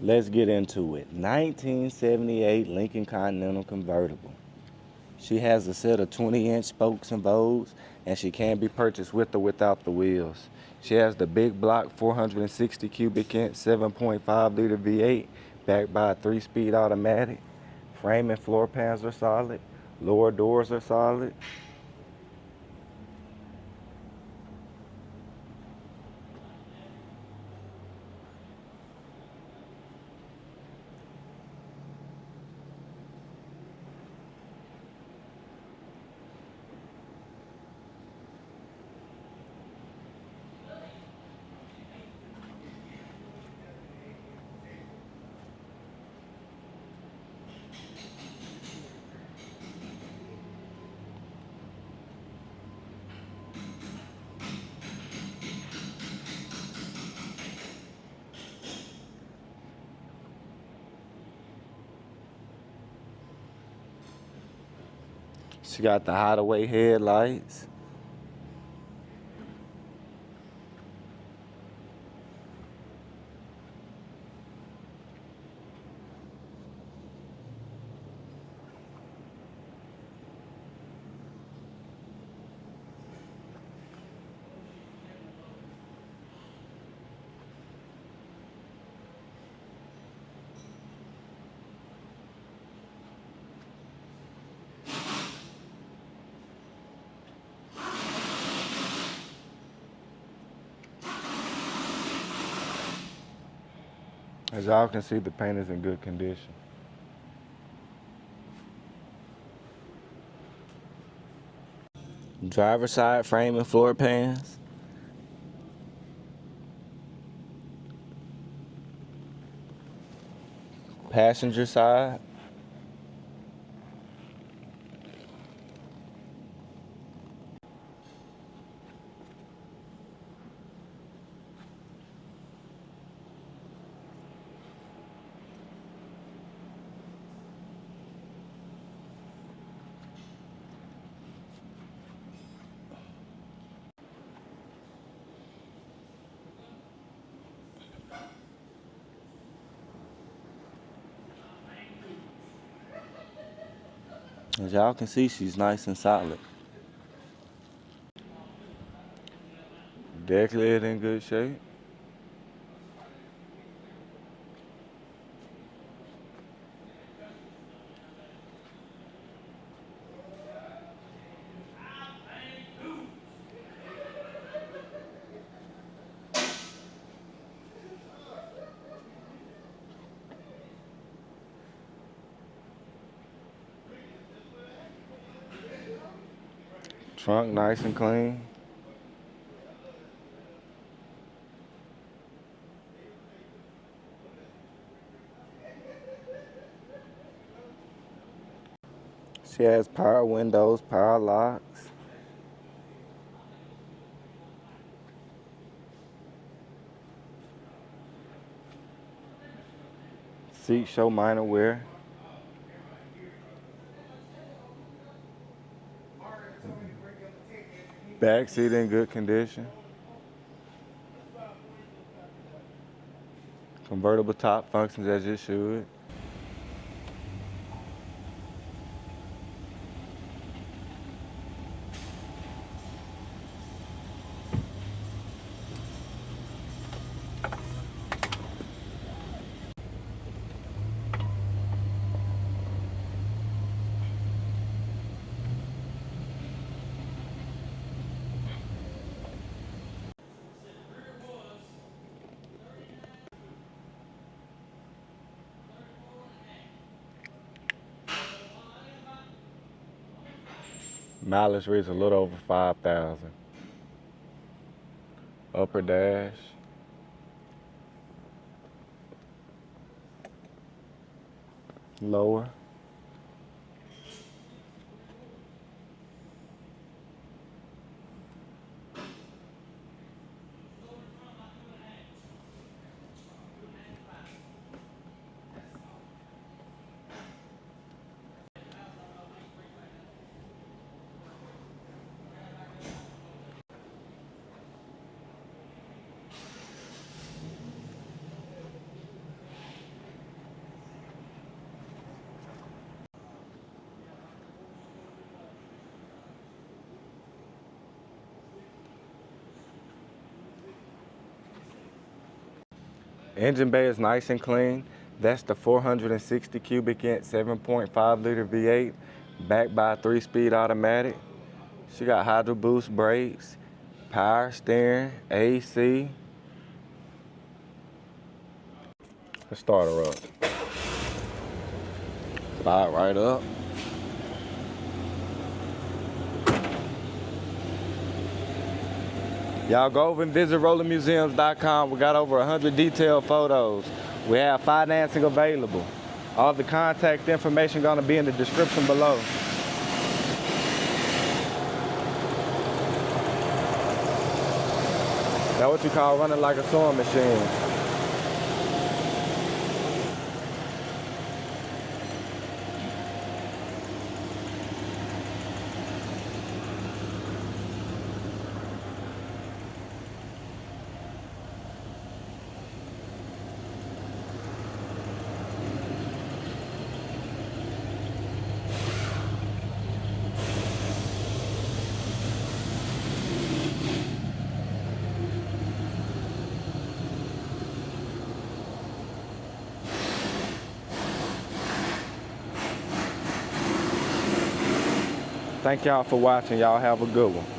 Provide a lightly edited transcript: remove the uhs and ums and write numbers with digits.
Let's get into it. 1978 Lincoln Continental Convertible. She has a set of 20-inch spokes and bows, and she can be purchased with or without the wheels. She has the big block 460 cubic inch 7.5 liter V8 backed by a 3-speed automatic. Frame and floor pans are solid. Lower doors are solid. She got the hideaway headlights. As y'all can see, the paint is in good condition. Driver side frame and floor pans. Passenger side. As y'all can see, she's nice and solid. Deck lid in good shape. Trunk nice and clean. She has power windows, power locks. Seats show minor wear. Back seat in good condition. Convertible top functions as it should. Mileage reads a little over 5,000. Upper dash. Lower. Engine bay is nice and clean. That's the 460 cubic inch 7.5 liter V8 backed by a 3-speed automatic. She got hydro boost brakes, power steering, AC. Let's start her up. Fire right up. Y'all go over and visit rollermuseums.com. We got over 100 detailed photos. We have financing available. All the contact information gonna be in the description below. That's what you call running like a sewing machine. Thank y'all for watching. Y'all have a good one.